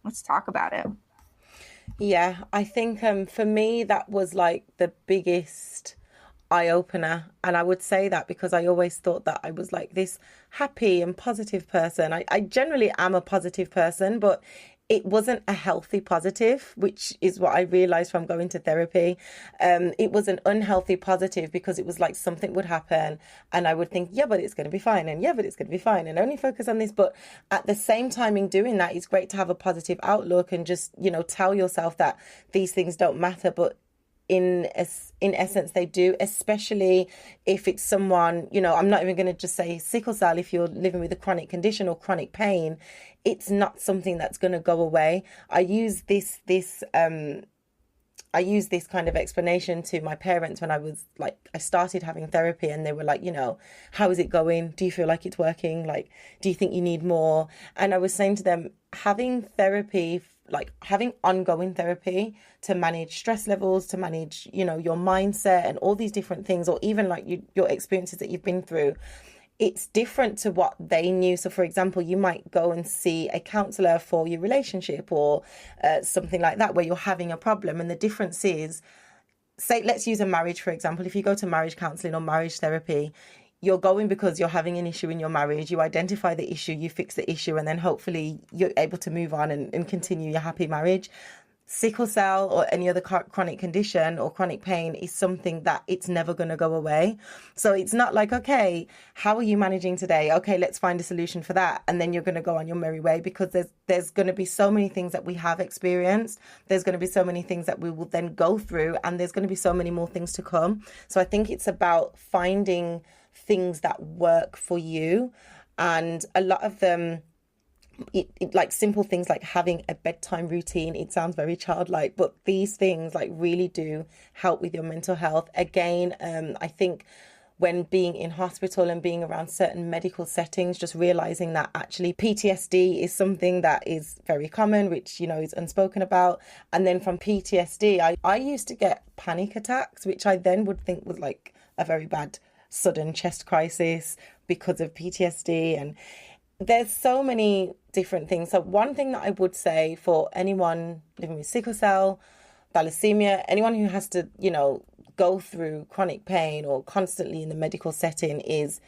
S2: let's talk about it.
S1: Yeah, I think for me, that was like the biggest eye opener. And I would say that because I always thought that I was like this happy and positive person. I generally am a positive person, but it wasn't a healthy positive, which is what I realized from going to therapy. It was an unhealthy positive because it was like something would happen and I would think, yeah, but it's going to be fine. And yeah, but it's going to be fine. And only focus on this. But at the same time in doing that, it's great to have a positive outlook and just, tell yourself that these things don't matter. But in essence they do, especially if it's someone, I'm not even going to just say sickle cell. If you're living with a chronic condition or chronic pain, it's not something that's going to go away. I use this kind of explanation to my parents when I was like, I started having therapy and they were like, how is it going? Do you feel like it's working? Like, do you think you need more? And I was saying to them, having therapy, like having ongoing therapy to manage stress levels, to manage, your mindset and all these different things, or even like your experiences that you've been through, it's different to what they knew. So for example, you might go and see a counselor for your relationship or something like that, where you're having a problem. And the difference is, say, let's use a marriage, for example. If you go to marriage counseling or marriage therapy, you're going because you're having an issue in your marriage. You identify the issue, you fix the issue, and then hopefully you're able to move on and continue your happy marriage. Sickle cell or any other chronic condition or chronic pain is something that it's never going to go away. So it's not like, okay, how are you managing today? Okay, let's find a solution for that. And then you're going to go on your merry way, because there's going to be so many things that we have experienced. There's going to be so many things that we will then go through, and there's going to be so many more things to come. So I think it's about finding things that work for you. And a lot of them, it like simple things like having a bedtime routine. It sounds very childlike, but these things like really do help with your mental health. Again, I think when being in hospital and being around certain medical settings, just realizing that actually PTSD is something that is very common, which, is unspoken about. And then from PTSD, I used to get panic attacks, which I then would think was like a very bad sudden chest crisis because of PTSD. And there's so many different things. So one thing that I would say for anyone living with sickle cell, thalassemia, anyone who has to, go through chronic pain or constantly in the medical setting is,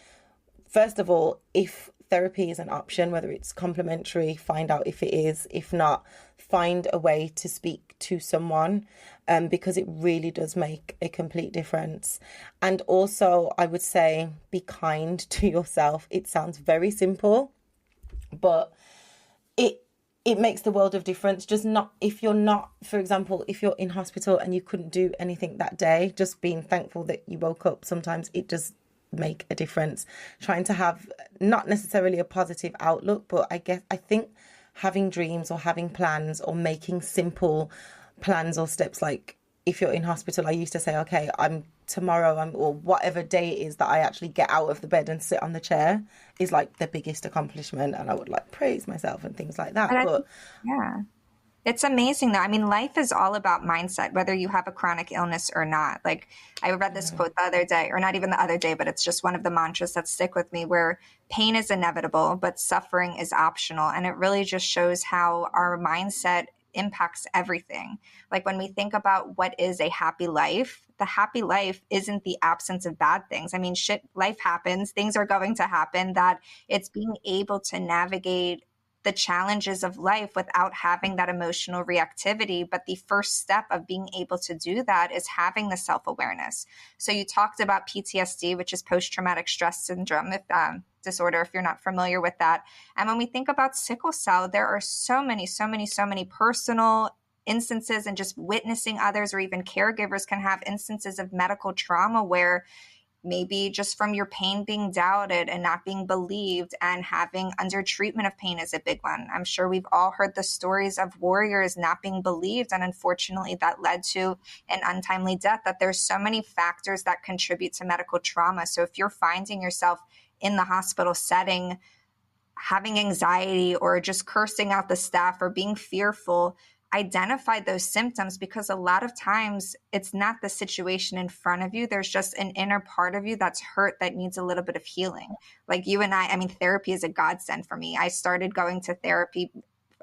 S1: first of all, if therapy is an option, whether it's complementary, find out if it is. If not, find a way to speak to someone, because it really does make a complete difference. And also, I would say, be kind to yourself. It sounds very simple, but it makes the world of difference. Just not, if you're not, for example, if you're in hospital and you couldn't do anything that day, just being thankful that you woke up, sometimes it does make a difference. Trying to have not necessarily a positive outlook, but I think having dreams or having plans or making simple plans or steps, like if you're in hospital, I used to say, okay, or whatever day it is that I actually get out of the bed and sit on the chair is like the biggest accomplishment, and I would like praise myself and things like that.
S2: But yeah. It's amazing though. I mean, life is all about mindset, whether you have a chronic illness or not. Like I read this
S1: Yeah.
S2: quote the other day, or not even the other day, but it's just one of the mantras that stick with me where pain is inevitable, but suffering is optional. And it really just shows how our mindset impacts everything. Like when we think about what is a happy life, the happy life isn't the absence of bad things. I mean, shit, life happens, things are going to happen, that it's being able to navigate the challenges of life without having that emotional reactivity. But the first step of being able to do that is having the self awareness. So you talked about PTSD, which is post traumatic stress syndrome, disorder, if you're not familiar with that. And when we think about sickle cell, there are so many, so many, so many personal instances, and just witnessing others or even caregivers can have instances of medical trauma where maybe just from your pain being doubted and not being believed, and having under treatment of pain is a big one. I'm sure we've all heard the stories of warriors not being believed, and unfortunately that led to an untimely death. That there's so many factors that contribute to medical trauma. So if you're finding yourself in the hospital setting having anxiety or just cursing out the staff or being fearful, identify those symptoms, because a lot of times it's not the situation in front of you. There's just an inner part of you that's hurt that needs a little bit of healing. Like you and I mean, therapy is a godsend for me. I started going to therapy.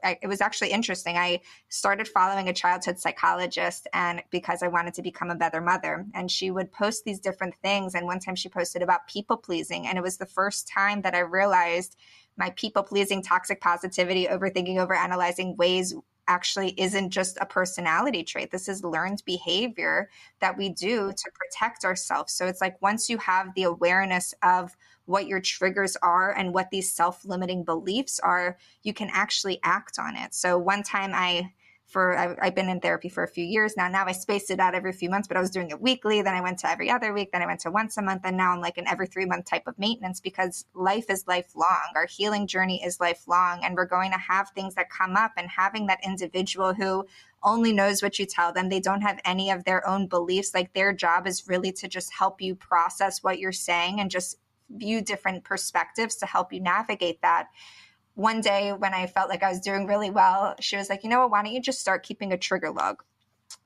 S2: It was actually interesting. I started following a childhood psychologist, and because I wanted to become a better mother, and she would post these different things. And one time she posted about people pleasing. And it was the first time that I realized my people pleasing, toxic positivity, overthinking, overanalyzing ways actually isn't just a personality trait. This is learned behavior that we do to protect ourselves. So it's like once you have the awareness of what your triggers are and what these self-limiting beliefs are, you can actually act on it. So one time I've been in therapy for a few years now. Now I spaced it out every few months, but I was doing it weekly. Then I went to every other week. Then I went to once a month. And now I'm like an every 3 month type of maintenance, because life is lifelong. Our healing journey is lifelong. And we're going to have things that come up, and having that individual who only knows what you tell them, they don't have any of their own beliefs. Like their job is really to just help you process what you're saying and just view different perspectives to help you navigate that. One day when I felt like I was doing really well, she was like, you know what, why don't you just start keeping a trigger log?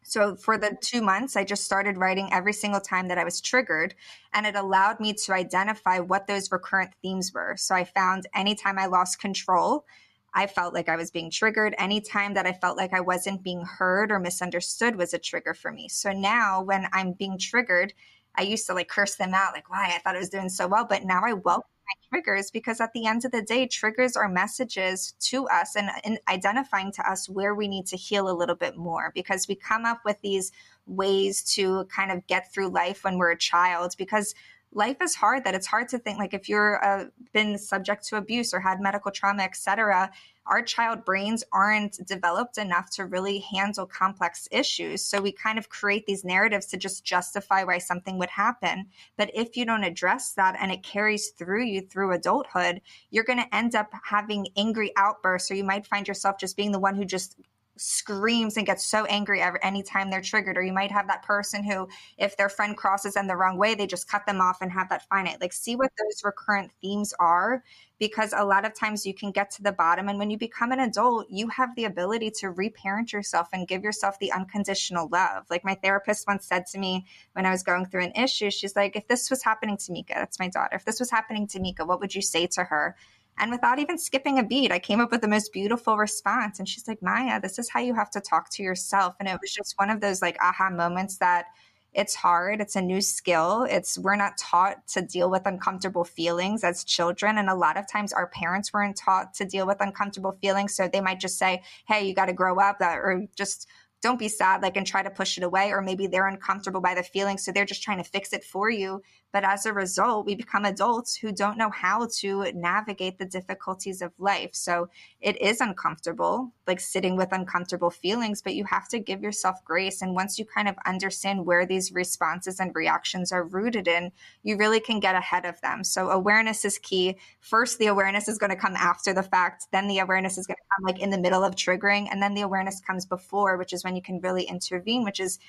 S2: So for the 2 months, I just started writing every single time that I was triggered, and it allowed me to identify what those recurrent themes were. So I found anytime I lost control, I felt like I was being triggered. Anytime that I felt like I wasn't being heard or misunderstood was a trigger for me. So now when I'm being triggered, I used to like curse them out, like, why? I thought I was doing so well. But now I welcome my triggers, because at the end of the day, triggers are messages to us and identifying to us where we need to heal a little bit more, because we come up with these ways to kind of get through life when we're a child, because life is hard. That it's hard to think, like if you're been subject to abuse or had medical trauma, etc., our child brains aren't developed enough to really handle complex issues. So we kind of create these narratives to just justify why something would happen. But if you don't address that and it carries through you through adulthood, you're going to end up having angry outbursts, or you might find yourself just being the one who just screams and gets so angry anytime they're triggered. Or you might have that person who, if their friend crosses them the wrong way, they just cut them off and have that finite. Like, see what those recurrent themes are, because a lot of times you can get to the bottom. And when you become an adult, you have the ability to reparent yourself and give yourself the unconditional love. Like my therapist once said to me when I was going through an issue, she's like, if this was happening to Mika, that's my daughter, if this was happening to Mika, what would you say to her? And without even skipping a beat, I came up with the most beautiful response. And she's like, Maya, this is how you have to talk to yourself. And it was just one of those like aha moments that it's hard. It's a new skill. We're not taught to deal with uncomfortable feelings as children. And a lot of times our parents weren't taught to deal with uncomfortable feelings. So they might just say, hey, you got to grow up, or just don't be sad, like, and try to push it away. Or maybe they're uncomfortable by the feeling, so they're just trying to fix it for you. But as a result, we become adults who don't know how to navigate the difficulties of life. So it is uncomfortable, like sitting with uncomfortable feelings, but you have to give yourself grace. And once you kind of understand where these responses and reactions are rooted in, you really can get ahead of them. So awareness is key. First, the awareness is going to come after the fact. Then the awareness is going to come like in the middle of triggering. And then the awareness comes before, which is when you can really intervene, which is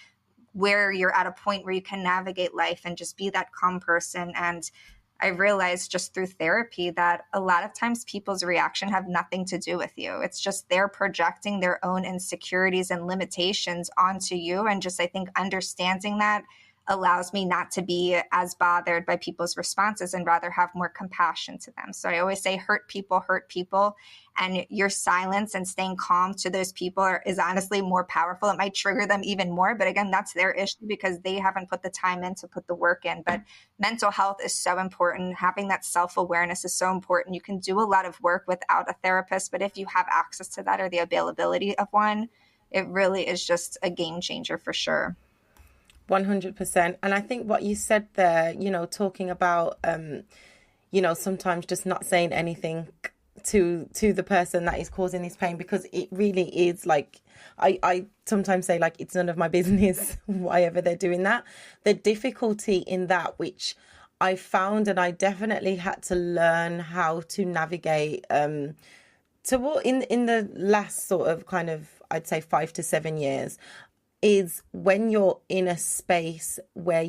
S2: where you're at a point where you can navigate life and just be that calm person. And I realized just through therapy that a lot of times people's reaction have nothing to do with you. It's just they're projecting their own insecurities and limitations onto you. And just, I think, understanding that allows me not to be as bothered by people's responses and rather have more compassion to them. So I always say hurt people. And your silence and staying calm to those people is honestly more powerful. It might trigger them even more. But again, that's their issue because they haven't put the time in to put the work in. But mental health is so important. Having that self-awareness is so important. You can do a lot of work without a therapist, but if you have access to that or the availability of one, it really is just a game changer for sure.
S1: 100%. And I think what you said there, talking about, sometimes just not saying anything to the person that is causing this pain, because it really is like, I sometimes say like, it's none of my business, why ever they're doing that. The difficulty in that, which I found, and I definitely had to learn how to navigate, in the last sort of kind of, I'd say 5 to 7 years, is when you're in a space where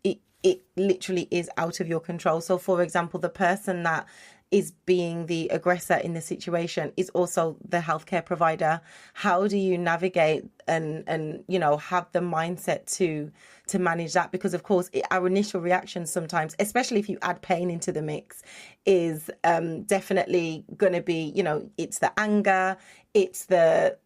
S1: it literally is out of your control. So for example, the person that is being the aggressor in the situation is also the healthcare provider. How do you navigate and have the mindset to manage that? Because of course our initial reaction sometimes, especially if you add pain into the mix, is definitely going to be, it's the anger, it's the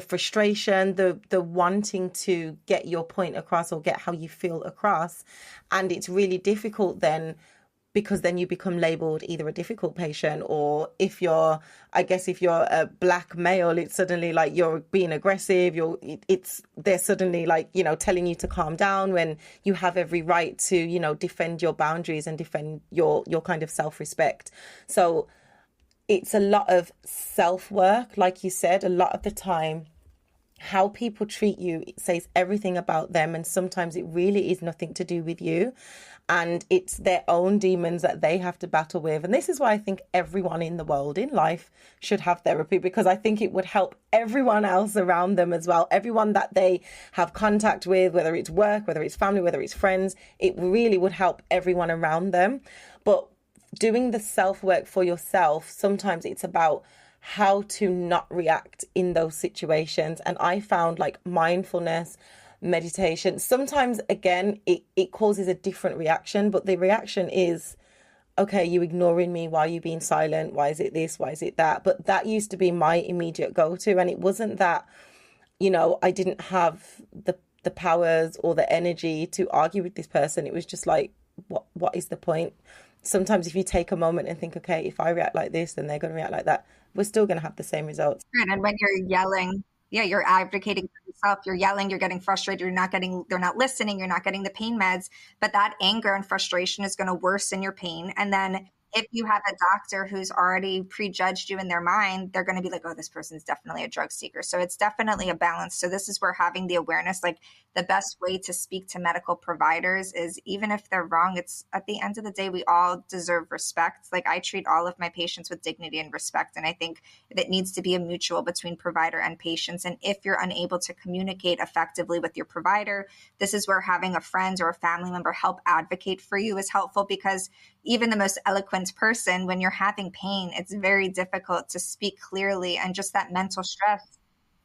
S1: frustration, the wanting to get your point across or get how you feel across. And it's really difficult then, because then you become labeled either a difficult patient, or if you're a black male, it's suddenly like you're being aggressive. They're suddenly like, telling you to calm down when you have every right to, defend your boundaries and defend your kind of self-respect. So it's a lot of self-work, like you said. A lot of the time, how people treat you, it says everything about them, and sometimes it really is nothing to do with you, and it's their own demons that they have to battle with. And this is why I think everyone in the world, in life, should have therapy, because I think it would help everyone else around them as well, everyone that they have contact with, whether it's work, whether it's family, whether it's friends. It really would help everyone around them. But doing the self-work for yourself, sometimes it's about how to not react in those situations. And I found like mindfulness, meditation, sometimes again, it causes a different reaction, but the reaction is, okay, you ignoring me, why are you being silent? Why is it this? Why is it that? But that used to be my immediate go-to. And it wasn't that, I didn't have the powers or the energy to argue with this person. It was just like, what is the point? Sometimes if you take a moment and think, okay, if I react like this, then they're going to react like that, we're still going to have the same results.
S2: And when you're yelling, you're advocating for yourself, you're yelling, you're getting frustrated, they're not listening, you're not getting the pain meds, but that anger and frustration is going to worsen your pain. And then if you have a doctor who's already prejudged you in their mind, they're going to be like, oh, this person's definitely a drug seeker. So it's definitely a balance. So this is where having the awareness, like the best way to speak to medical providers is, even if they're wrong, it's at the end of the day, we all deserve respect. Like I treat all of my patients with dignity and respect. And I think that needs to be a mutual between provider and patients. And if you're unable to communicate effectively with your provider, this is where having a friend or a family member help advocate for you is helpful, because even the most eloquent person, when you're having pain, it's very difficult to speak clearly, and just that mental stress.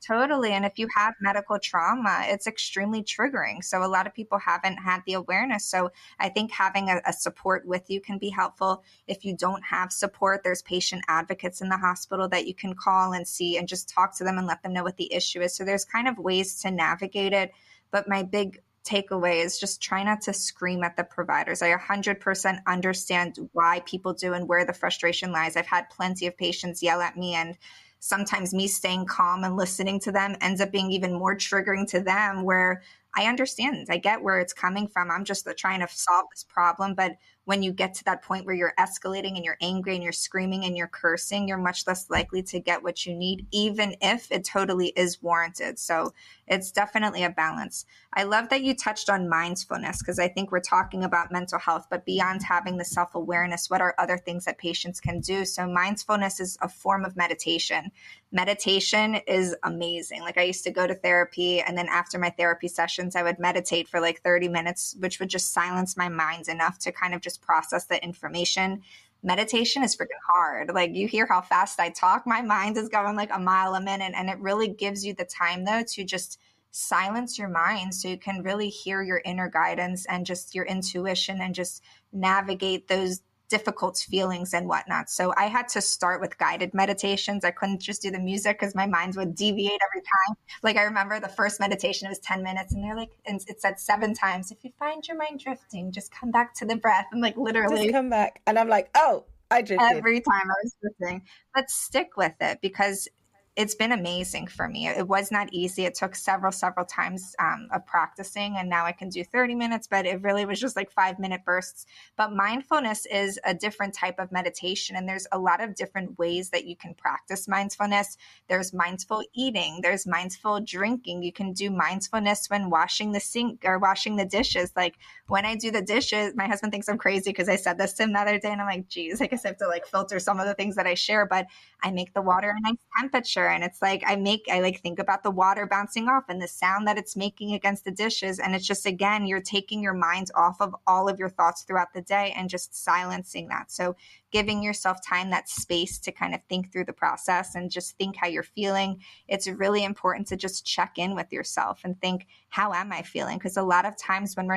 S2: Totally. And if you have medical trauma, it's extremely triggering. So a lot of people haven't had the awareness. So I think having a support with you can be helpful. If you don't have support, there's patient advocates in the hospital that you can call and see and just talk to them and let them know what the issue is. So there's kind of ways to navigate it. But my big takeaway is just try not to scream at the providers. I 100% understand why people do and where the frustration lies. I've had plenty of patients yell at me, and sometimes me staying calm and listening to them ends up being even more triggering to them, where I understand, I get where it's coming from. I'm just trying to solve this problem. But when you get to that point where you're escalating and you're angry and you're screaming and you're cursing, you're much less likely to get what you need, even if it totally is warranted. So it's definitely a balance. I love that you touched on mindfulness, because I think we're talking about mental health, but beyond having the self-awareness, what are other things that patients can do? So mindfulness is a form of meditation. Meditation is amazing. Like I used to go to therapy, and then after my therapy sessions, I would meditate for like 30 minutes, which would just silence my mind enough to kind of just just process the information. Meditation is freaking hard. Like, you hear how fast I talk. My mind is going like a mile a minute. And it really gives you the time, though, to just silence your mind so you can really hear your inner guidance and just your intuition and just navigate those difficult feelings and whatnot. So I had to start with guided meditations. I couldn't just do the music because my mind would deviate every time. Like, I remember the first meditation, it was 10 minutes and they're like, and it said 7 times, if you find your mind drifting, just come back to the breath. And like, literally
S1: just come back. And I'm like, oh, I drifted.
S2: Every time I was drifting. But stick with it, because it's been amazing for me. It was not easy. It took several times of practicing, and now I can do 30 minutes, but it really was just like 5-minute bursts. But mindfulness is a different type of meditation, and there's a lot of different ways that you can practice mindfulness. There's mindful eating. There's mindful drinking. You can do mindfulness when washing the sink or washing the dishes. Like, when I do the dishes, my husband thinks I'm crazy because I said this to him the other day, and I'm like, geez, I guess I have to like filter some of the things that I share, but I make the water a nice temperature. And it's like, I like think about the water bouncing off and the sound that it's making against the dishes. And it's just, again, you're taking your mind off of all of your thoughts throughout the day and just silencing that. So giving yourself time, that space to kind of think through the process and just think how you're feeling. It's really important to just check in with yourself and think, how am I feeling? Because a lot of times when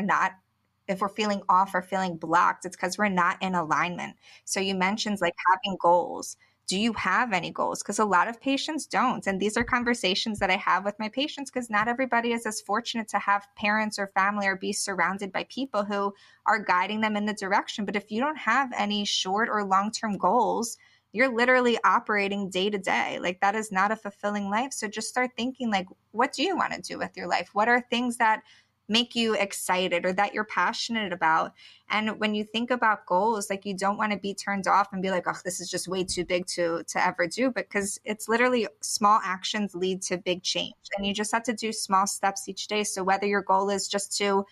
S2: if we're feeling off or feeling blocked, it's because we're not in alignment. So you mentioned like having goals. Do you have any goals? Because a lot of patients don't. And these are conversations that I have with my patients, because not everybody is as fortunate to have parents or family or be surrounded by people who are guiding them in the direction. But if you don't have any short or long-term goals, you're literally operating day to day. Like, that is not a fulfilling life. So just start thinking, like, what do you want to do with your life? What are things that make you excited or that you're passionate about? And when you think about goals, like, you don't want to be turned off and be like, oh, this is just way too big to ever do, because it's literally small actions lead to big change, and you just have to do small steps each day. So whether your goal is just to,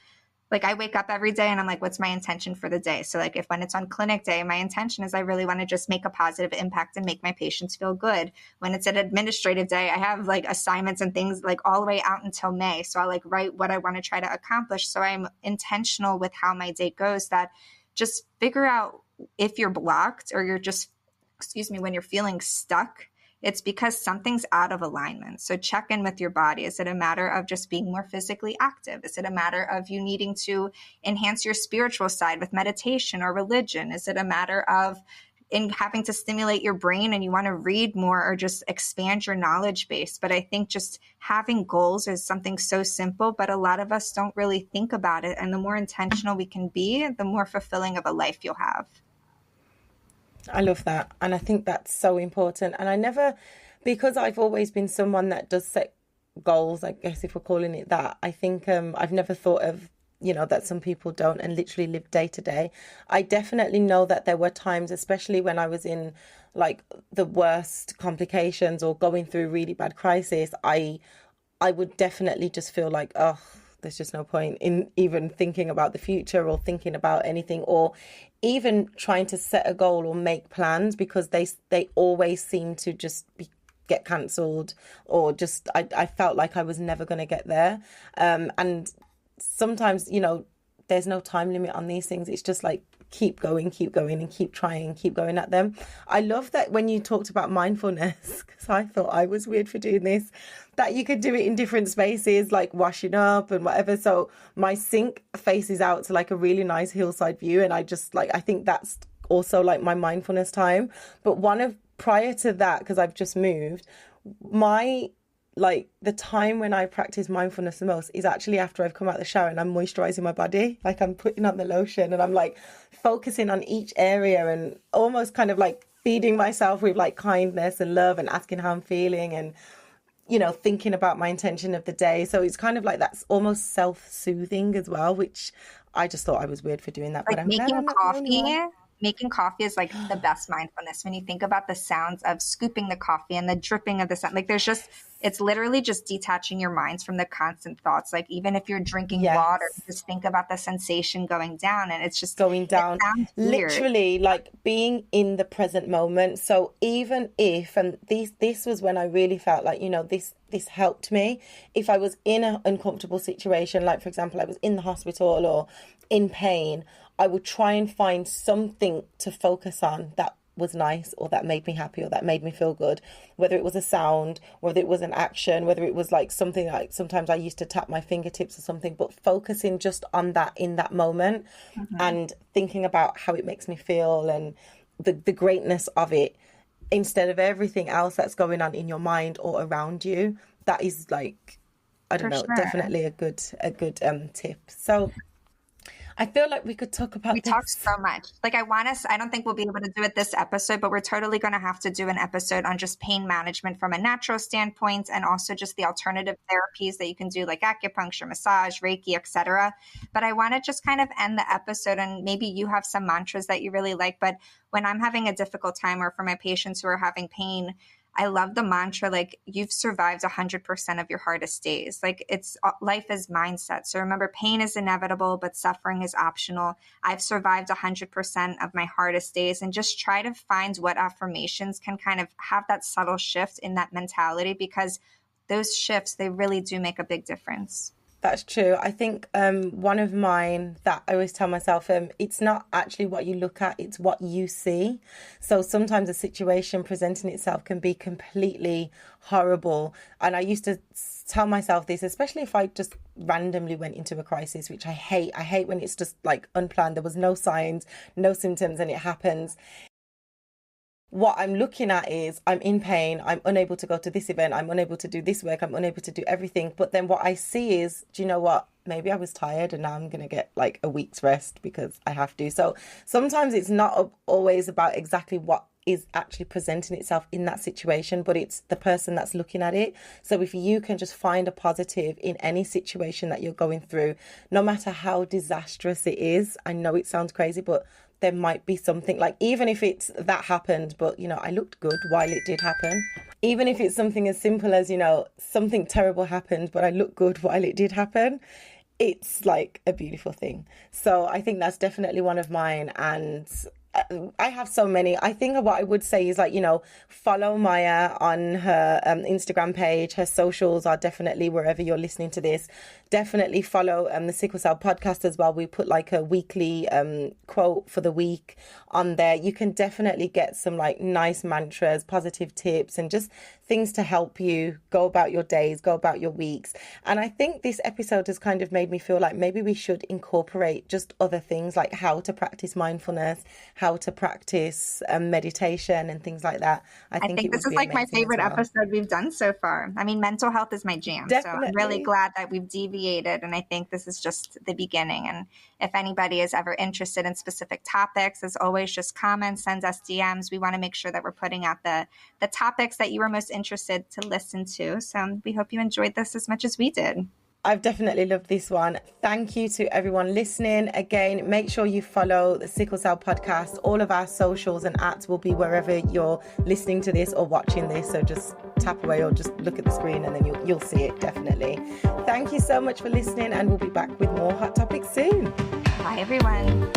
S2: like, I wake up every day and I'm like, what's my intention for the day? So like, if when it's on clinic day, my intention is I really want to just make a positive impact and make my patients feel good. When it's an administrative day, I have like assignments and things like all the way out until May. So I like write what I want to try to accomplish. So I'm intentional with how my day goes. That just figure out if you're blocked or you're just, when you're feeling stuck, it's because something's out of alignment. So check in with your body. Is it a matter of just being more physically active? Is it a matter of you needing to enhance your spiritual side with meditation or religion? Is it a matter of having to stimulate your brain and you want to read more or just expand your knowledge base? But I think just having goals is something so simple, but a lot of us don't really think about it. And the more intentional we can be, the more fulfilling of a life you'll have.
S1: I love that. And I think that's so important. And because I've always been someone that does set goals, I guess if we're calling it that, I think I've never thought of, that some people don't and literally live day to day. I definitely know that there were times, especially when I was in like the worst complications or going through really bad crisis, I would definitely just feel like, oh, there's just no point in even thinking about the future or thinking about anything, or even trying to set a goal or make plans, because they always seem to just get cancelled, or just I felt like I was never going to get there. And sometimes, there's no time limit on these things. It's just like keep going and keep trying, keep going at them. I love that when you talked about mindfulness, because I thought I was weird for doing this, that you could do it in different spaces, like washing up and whatever. So my sink faces out to like a really nice hillside view, and I just I think that's also like my mindfulness time. But prior to that, because I've just moved, the time when I practice mindfulness the most is actually after I've come out of the shower and I'm moisturizing my body. Like, I'm putting on the lotion and I'm like focusing on each area and almost kind of like feeding myself with like kindness and love and asking how I'm feeling and, thinking about my intention of the day. So it's kind of like that's almost self-soothing as well, which I just thought I was weird for doing that.
S2: Like,
S1: but I'm
S2: making
S1: glad I'm not the only
S2: coffee.
S1: one.
S2: Making coffee is like the best mindfulness. When you think about the sounds of scooping the coffee and the dripping of the sound, like it's literally just detaching your minds from the constant thoughts. Like, even if you're drinking water, just think about the sensation going down, and it's just
S1: going down, literally like being in the present moment. So even if, and this was when I really felt like, this helped me. If I was in an uncomfortable situation, like for example, I was in the hospital or in pain, I would try and find something to focus on that was nice, or that made me happy, or that made me feel good, whether it was a sound, whether it was an action, whether it was like something like, sometimes I used to tap my fingertips or something, but focusing just on that in that moment, and thinking about how it makes me feel and the greatness of it, instead of everything else that's going on in your mind or around you. That is like, I don't know, definitely a good tip. So I feel like we could talk about this.
S2: We talked so much. Like, I don't think we'll be able to do it this episode, but we're totally going to have to do an episode on just pain management from a natural standpoint, and also just the alternative therapies that you can do, like acupuncture, massage, Reiki, etc. But I want to just kind of end the episode, and maybe you have some mantras that you really like. But when I'm having a difficult time, or for my patients who are having pain, I love the mantra, like, you've survived 100% of your hardest days. Like, it's life is mindset. So remember, pain is inevitable, but suffering is optional. I've survived 100% of my hardest days, and just try to find what affirmations can kind of have that subtle shift in that mentality, because those shifts, they really do make a big difference.
S1: That's true. I think one of mine that I always tell myself, it's not actually what you look at, it's what you see. So sometimes a situation presenting itself can be completely horrible. And I used to tell myself this, especially if I just randomly went into a crisis, which I hate. I hate when it's just like unplanned. There was no signs, no symptoms, and it happens. What I'm looking at is, I'm in pain, I'm unable to go to this event, I'm unable to do this work, I'm unable to do everything. But then what I see is, do you know what? Maybe I was tired and now I'm going to get like a week's rest because I have to. So sometimes it's not always about exactly what is actually presenting itself in that situation, but it's the person that's looking at it. So if you can just find a positive in any situation that you're going through, no matter how disastrous it is, I know it sounds crazy, but there might be something, like, even if it's that happened, but, you know, I looked good while it did happen. Even if it's something as simple as, you know, something terrible happened, but I looked good while it did happen, it's like a beautiful thing. So I think that's definitely one of mine. And I have so many. I think what I would say is, like, you know, follow Maya on her Instagram page. Her socials are definitely wherever you're listening to this. Definitely follow the Sickle Cell podcast as well. We put like a weekly quote for the week on there. You can definitely get some like nice mantras, positive tips, and just things to help you go about your days, go about your weeks. And I think this episode has kind of made me feel like maybe we should incorporate just other things, like how to practice mindfulness, how to practice meditation and things like that. I think
S2: this is like my favorite episode we've done so far. I mean, mental health is my jam.
S1: Definitely.
S2: So I'm really glad that we've deviated, and I think this is just the beginning. And if anybody is ever interested in specific topics, as always, just comment, send us DMs. We want to make sure that we're putting out the topics that you were most interested to listen to. So we hope you enjoyed this as much as we did.
S1: I've definitely loved this one. Thank you to everyone listening. Again, make sure you follow the Sickle Cell podcast. All of our socials and @ will be wherever you're listening to this or watching this. So just tap away or just look at the screen and then you'll see it, definitely. Thank you so much for listening, and we'll be back with more hot topics soon.
S2: Bye, everyone.